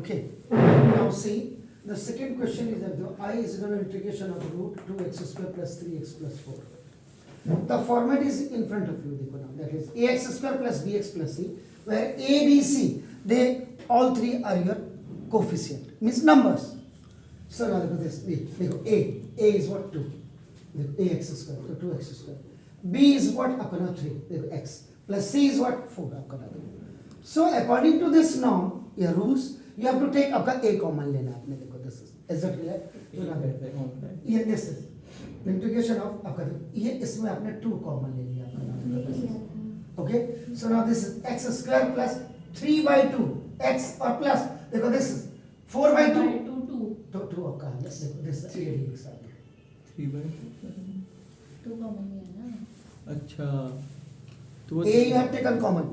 Okay. Now see, the second question is that the I is equal to integration of root 2x square plus 3x plus 4. The format is in front of you. देखो now, that is ax square plus bx plus c, where a, b, c, they all three are your coefficient, means numbers. So now look at this. देखो a is what 2, देखो ax square, so 2x square. b is what अपना 3, देखो x plus c is what 4 अपना 2. So according to this norm, your rules, you have to take आपका a common लेना है आपने. देखो this is that clear? ये this is इंटीग्रेशन ऑफ आपका ये इसमें आपने 2 कॉमन ले लिया आपका. Okay, so now this is x square plus 3/2 x और प्लस देखो दिस इज 4/2 तो 2 आपका है. देखो दिस 3 आ गया 2 कॉमन है ना. अच्छा तो a you have taken common.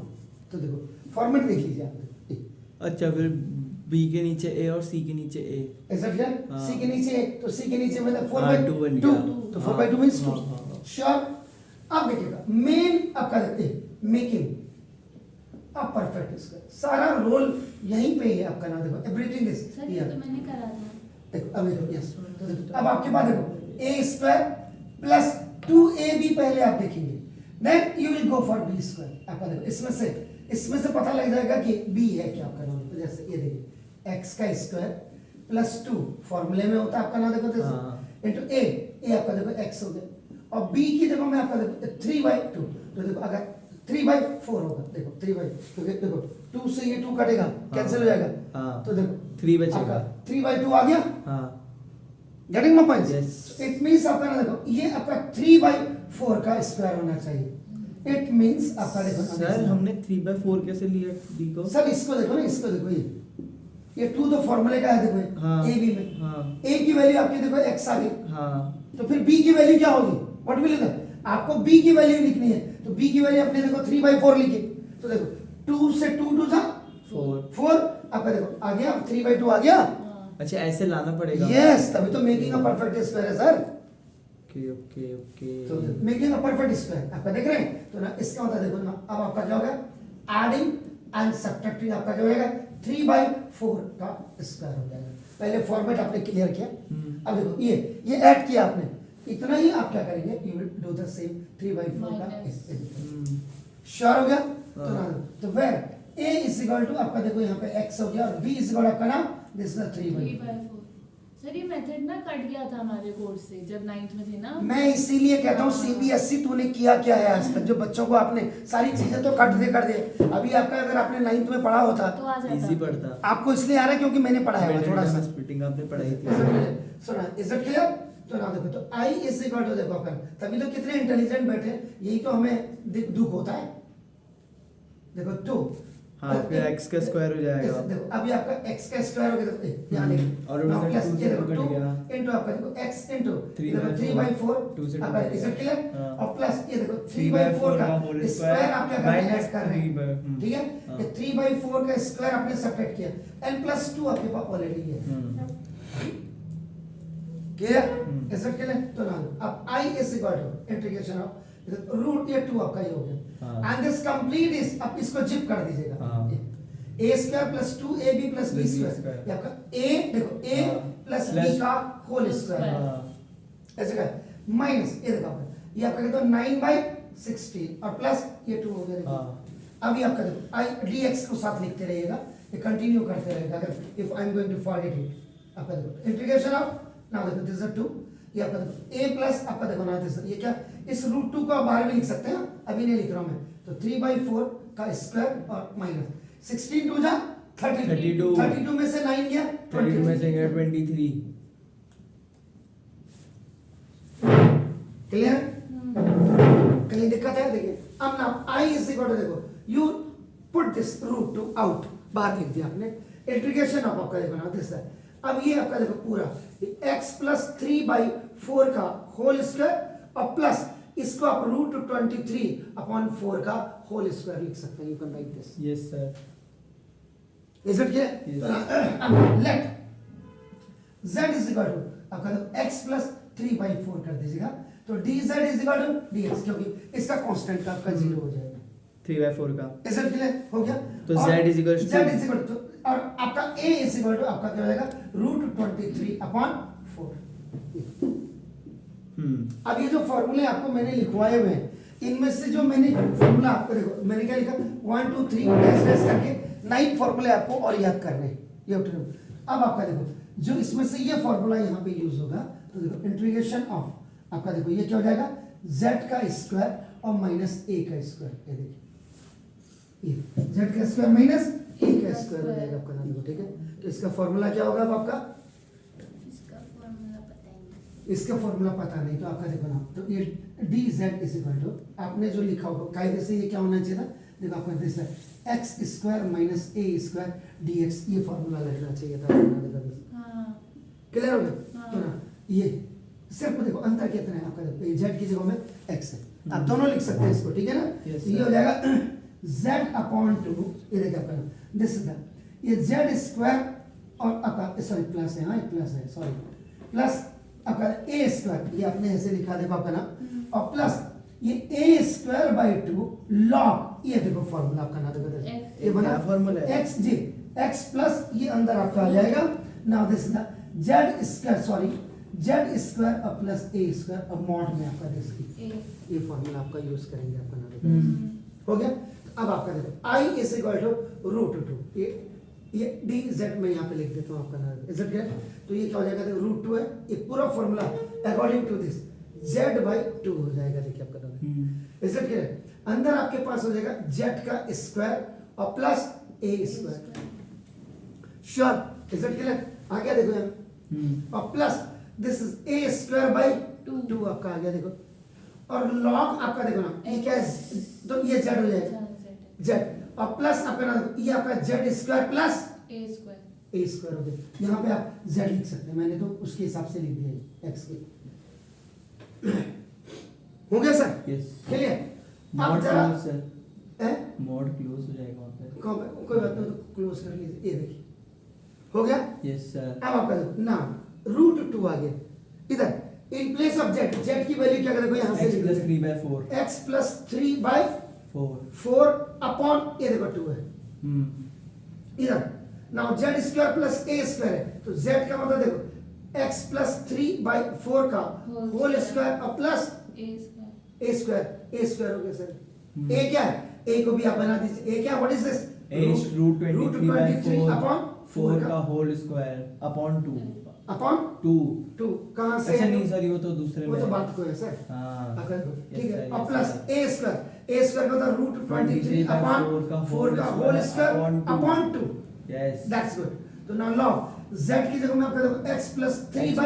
तो देखो फॉर्मेट देख लीजिए आप. अच्छा फिर b के नीचे a और c के नीचे a. ऐसा क्या? हाँ. c के नीचे तो c के नीचे मतलब 2 बन 4/2 गया. तो 4/2 मींस 2. हाँ. श्योर. अब देखिएगा मेन आपका देखते हैं मेकिंग अ परफेक्ट स्क्वायर. सारा रोल यहीं पे है आपका. ना देखो एवरीथिंग इज सर ये तो मैंने करा था. देखो अब देखो यस. तो देखो अब आपके पास देखो a स्क्वायर प्लस 2ab पहले आप देखेंगे, then you will go for b square. आपका देखो इसमें से पता लग जाएगा कि b है क्या आपका नाम. तो जैसे ये देखिए x का स्क्वायर प्लस 2 फॉर्मूले में होता है आपका ना. देखो जैसे इनटू a आपका देखो x हो गया और b की जगह में आपका देखो 3/2. तो देखो अगर 3/4 होगा देखो 3/, क्योंकि देखो 2 से ये 2 कटेगा कैंसिल हो जाएगा. हाँ. तो देखो 3 बचेगा. 3/2 आ गया. हाँ. Getting my point. Yes. It means आपका ना देखो ये आपका 3/4 का स्क्वायर होना चाहिए. इट मींस आपका देखो सर हमने 3/4 कैसे लिया b को? सब इसको देखो ना, इसको देखो ये 2 तो फॉर्मूले का है. देखो हाँ. a b में हाँ. a की वैल्यू आपकी देखो x आ गई. हाँ. तो फिर b की वैल्यू क्या होगी? What will it? आपको b की वैल्यू लिखनी है. तो b की वैल्यू आपने देखो 3/4 लिखी. तो देखो 2 से 2 जा 4 आपका देखो आ गया 3/2 आ गया. अच्छा ऐसे लाना पड़ेगा. यस, तभी तो मेकिंग अ परफेक्ट स्क्वायर है सर. ओके तो मेकिंग अ परफेक्ट स्क्वायर आपका देख रहे हैं. तो ना इसका मतलब देखो ना अब आपका क्या होगा? एडिंग एंड सब्ट्रैक्टिंग आपका क्या होगा? 3/4 का स्क्वायर हो जाएगा. पहले फॉर्मेट आपने क्लियर किया. अब देखो ये ऐड किया आपने. इतना ही आप क्या करेंगे? You will do the same 3/4 का. श्योर हो गया? तो ना तो where a is equal to आपका देखो यहाँ पे x हो गया और b इज इक्वल आपका ना दिस इज 3/4. सर ये मेथड ना कट गया था हमारे कोर्स से जब 9th में थे ना. मैं इसीलिए कहता हूँ सीबीएसई तूने किया क्या है आज तक? जो बच्चों को आपने सारी चीजें तो कर दे. अभी आपका अगर आपने 9th में पढ़ा होता तो आ जाता. इजी पड़ता. आपको इसलिए आ रहा है क्योंकि मैंने पढ़ाया हुआ थोड़ा सा. स्प्लिटिंग आपने पढ़ाई थी. सुना इज इट क्लियर? तो ना देखो तो आई इज इक्वल टू देखो अपन तभी तो कितने इंटेलिजेंट बैठे. यही तो हमें दुख होता है. देखो 2 हाँ फिर x का स्क्वायर हो जाएगा. देखो अभी आपका x का स्क्वायर हो गया. देखो यहाँ लिख और now उसमें plus 2 ये से देखो 2 कट 2 गया. into आपका देखो x into 3/4 2 से 2 आपका इज इट क्लियर? हाँ. और प्लस ये देखो 3/4 3/4 का whole स्क्वायर आप क्या कर रहे हैं? minus ऐड कर रहे हैं. 3/, ठीक है. हाँ. ये 3/4 का स्क्वायर आपने सब्ट्रैक्ट किया and plus 2 आपके पास ऑलरेडी है. क्लियर? Is it clear? तो ना अब i is equal to integration of root ये 2 आपका ये हो गया. हाँ. एंड दिस कंप्लीट इज अब इसको जिप कर दीजिएगा. हाँ. a square plus 2ab plus b square. ये आपका a देखो a प्लस b का होल स्क्वायर. ऐसे का माइनस ये देखो आपका ये आपका देखो 9/16 और प्लस ये 2 हो गया. देखो अभी आपका देखो i dx को साथ लिखते रहिएगा. ये कंटिन्यू करते रहेगा. अगर if I am going to forget it आपका देखो इंटीग्रेशन ऑफ नाउ देखो दिस इज 2. ये आपका देखो a प्लस आपका देखो ना दिस ये क्या इस रूट 2 को आप बाहर भी लिख सकते हैं. अभी नहीं लिख रहा हूं मैं. तो 3/4 का स्क्वायर और माइनस 16 2 जा 32 32 में से 9 गया 32 में से गया 23. क्लियर? कहीं दिक्कत है? देखिए अब ना i इज इक्वल टू देखो you put this root 2 out. बाहर लिख दिया आपने. इंटीग्रेशन ऑफ आपका देखो ना दिस है. अब ये आपका देखो पूरा x प्लस 3/4 का होल स्क्वायर और प्लस इसको आप रूट 23/4 का होल स्क्वायर लिख सकते हैं. You can write this. Yes sir. Is it clear? Let z is equal to आपका देखो x प्लस 3/4 कर दीजिएगा. तो dz is equal to dx क्योंकि इसका कांस्टेंट का आपका 0 हो जाएगा. 3/4 का. Is it clear? हो गया. तो z is equal to z is equal to और आपका a इज इक्वल टू आपका क्या हो जाएगा √23/4। अब ये जो फॉर्मूले आपको मैंने लिखवाए हुए हैं, इनमें से जो मैंने फॉर्मूला आपको देखो मैंने क्या लिखा 1 2 3 डैश डैश करके 9 फॉर्मूले आपको और याद करने हैं। ये अब आपका देखो जो इसमें से ये फॉर्मूला यहाँ पे यूज होगा, तो देखो इंटीग्रेशन ऑफ आपका देखो ये क्या हो जाएगा z का स्क्वायर और माइनस a का स्क्वायर। ये देखिए ये z का स्क्वायर माइनस a का स्क्वायर हो जाएगा आपका, देखो ठीक है। तो इसका फॉर्मूला क्या होगा अब आपका, इसका फॉर्मूला पता नहीं तो आपका देखो ना, तो ये D Z is equal to आपने जो लिखा होगा कायदे से ये क्या होना चाहिए था, देखो आपका दिस है एक्स स्क्वायर माइनस ए स्क्वायर डी एक्स, ये फॉर्मूला लगना चाहिए था। क्लियर हो गया? तो ना ये सिर्फ देखो अंतर कितना है आपका, देखो जेड की जगह में एक्स है, आप दोनों लिख सकते हैं इसको, ठीक है ना। Yes, तो ये हो जाएगा z/2, ये देखिए आपका दिस इज ये z स्क्वायर और आपका सॉरी प्लस है, हाँ प्लस है सॉरी प्लस आपका ए स्क्वायर, ये आपने ऐसे लिखा देखो आपका ना, और प्लस ये ए स्क्वायर बाई 2 लॉग, ये देखो फॉर्मूला आपका ना, देखो ये बना फॉर्मूला एक्स जी एक्स प्लस ये अंदर आपका आ जाएगा now this is Z square sorry Z square और प्लस ए स्क्वायर और मॉड में आपका दिस ये फॉर्मूला आपका यूज करेंगे आपका ना, देखो हो गया। अब आपका देखो आई इज इक्वल टू √2, ये डी जेड में यहाँ पे लिख देता हूँ आपका ना, इज इट क्लियर? तो ये क्या हो जाएगा √2 है, ये पूरा formula according to this z/2 हो जाएगा, देखिए आपका ना, इज इट क्लियर? अंदर आपके पास हो जाएगा z का स्क्वायर और plus a square, sure is it clear? आ गया देखो यहाँ, और plus this is a square by 2 आपका आ गया देखो, और लॉग आपका देखो ना ये क्या है, तो ये z हो जाएगा z और प्लस आपका ना ये आपका z square plus a square हो गया। यहाँ पे आप z लिख सकते हैं, मैंने तो उसके हिसाब से लिख दिया x के। हो गया सर? Yes clear? अब मॉड जरा क्लोज सर, मॉड क्लोज हो जाएगा वहाँ पे। कोई बात नहीं, तो क्लोज कर लीजिए, ये देखिए हो गया। यस सर, अब आपका देखो ना √2 आ गया इधर, इन प्लेस ऑफ z की वैल्यू क्या करेंगे यहाँ से x लिख प्लस देंगे 3/4 x प्लस 3/4 4 अपॉन ये देखो 2 है इधर। Now z square plus a square है, तो z का मतलब देखो x प्लस 3/4 का होल स्क्वायर और प्लस a स्क्वायर हो गया सर। a क्या है, a को भी आप बना दीजिए, a क्या what is this a is √23/4 upon 4 का होल स्क्वायर अपॉन 2 अपॉन 2 कहां से अच्छा नहीं सर, ये तो दूसरे वो में तो है। बात को है सर। हाँ अगर ठीक Yes, है, sir, और yes, plus sir. a square का मतलब √23 अपॉन 4 का whole square upon 2, yes that's good. तो नाउ लॉग z की जगह में आपका देखो x प्लस 3/4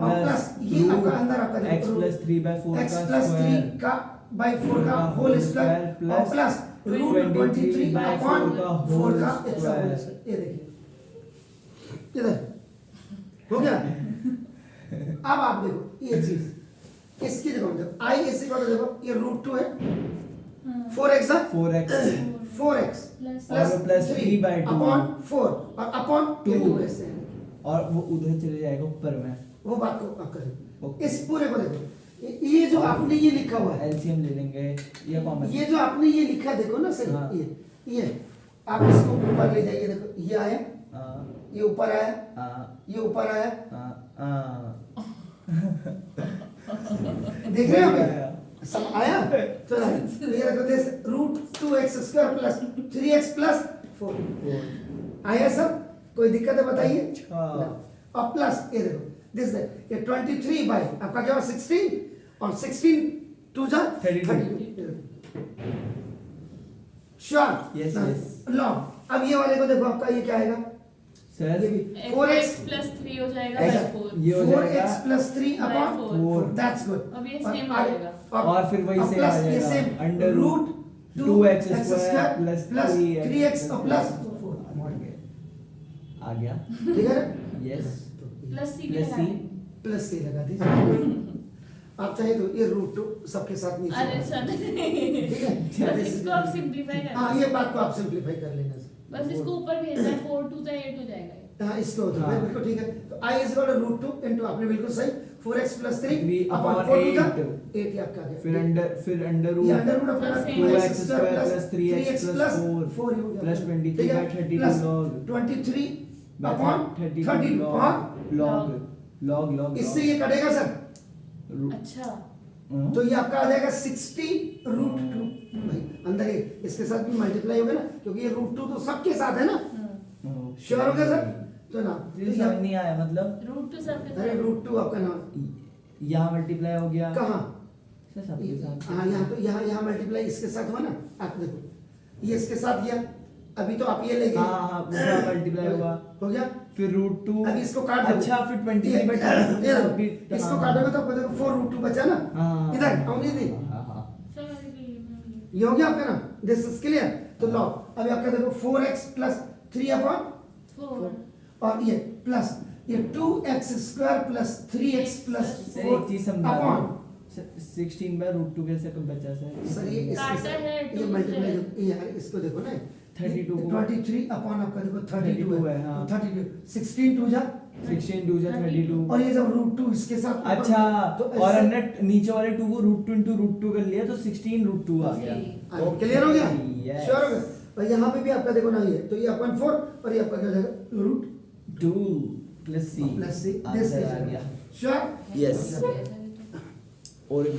और प्लस ये आपका अंदर आपका x प्लस 3/4 x का प्लस 3 स्क्वायर का बाई 4 का होल स्क्वायर और प्लस √23 अपॉन 4 का स्क्वायर। ये देखिए इधर हो गया। अब आप देखो ये चीज इसकी देखो देखो i इसी को देखो ये √2 है 4x 4x प्लस 3/2 अपॉन 4 और अपॉन 2 ऐसे है। और वो उधर चले जाएगा ऊपर में, वो बात को आप करें, Okay. इस पूरे को देखो ये जो आपने ये लिखा हुआ है, एलसीएम ले लेंगे, ये कॉमन ये जो आपने ये लिखा देखो ना सर, हाँ। ये आप इसको ऊपर ले जाइए, देखो ये आया, ये ऊपर आया, ये ऊपर आया, देख रहे हैं आप सब आया। चलो ये देखो this √2x² plus 3x plus 4 आया सब, कोई दिक्कत है बताइए? और प्लस ये देखो दिस ये 23 बाई आपका क्या हुआ 16 और 16 2 जा 32 श्योर। Yes, yes. लॉग अब ये वाले को देखो आपका ये क्या आएगा सर, ये भी 4x प्लस 3 हो जाएगा ऐसा, by 4 ये हो 4x जाएगा plus 3 by upon 4 that's good. अब ये same आ जाएगा। और फिर वही से आ जाएगा under root 2x square plus 3x और प्लस 4 आ गया। ठीक है yes plus C plus C plus से लगा दीजिए। आप चाहे तो ये √2 सबके साथ नीचे अरे सर ठीक है, बस इसको आप सिंपलीफाई कर हाँ ये बात को आप सिंपलीफाई कर लेना सर। बस इसको ऊपर भेजना है 4 2 8 हो जाएगा। हाँ इसको तो बिल्कुल ठीक है। तो i is equal to √2 into आपने बिल्कुल सही 4x plus 3 3 upon upon 4 का 8. 8 ये आपका आ गया। फिर अंडर ये रूट अंडर रूट अपना Plus 2x square plus 3x plus 4 4 plus 23 by 32 log 23 by upon 32 log log इससे ये कटेगा सर, अच्छा तो ये आपका आ जाएगा 60 रूट 2 भाई अंदर ये इसके साथ भी मल्टीप्लाई होगा ना, क्योंकि ये रूट 2 तो सबके साथ है ना, श्योर हो गया सर? तो ना ये समझ नहीं आया मतलब रूट टू सबके अरे साथ रूट 2 आपका नाम यहाँ मल्टीप्लाई हो गया कहाँ? सर सबके साथ हाँ यहाँ तो यहाँ मल्टीप्लाई इसके साथ हुआ ना, आप देखो ये इसके साथ गया, अभी तो आप ये ले गए, हाँ पूरा मल्टीप्लाई हुआ हो गया, फिर रूट 2 अभी इसको काट दो। अच्छा फिर 23 ये by देखो, इसको काटोगे तो आपको देखो 4 रूट 2 बचा ना, हाँ। इधर आओगे दी, हाँ समझ गई मैं। ये हो गया आपका ना, दिस इज क्लियर। तो लो अभी आपका देखो 4x प्लस 3 अपॉन 4 और ये प्लस ये 2x square plus 3x plus sir एक चीज 4 समझा अपॉन 16 by रूट 2 कैसे कब बचा सर सर ये काटा है, ये two मल्टीप्लाई है। ये है, इसको देखो ना 32 को 23 अपॉन आपका देखो 32 है, हाँ। 32 16 2 जा 16 2 जा 32 और ये जब रूट 2 इसके साथ ऊपर- अच्छा तो और ऐसे- हमने नीचे वाले 2 को रूट 2 into रूट 2 कर लिया तो 16 रूट 2 आ गया क्लियर हो गया, Yes. श्योर हो गया। और यहाँ पे भी आपका देखो ना ये तो ये अपन 4 और ये आपका क्या हो जाएगा root 2 plus c plus c answer आ गया श्योर यस और एक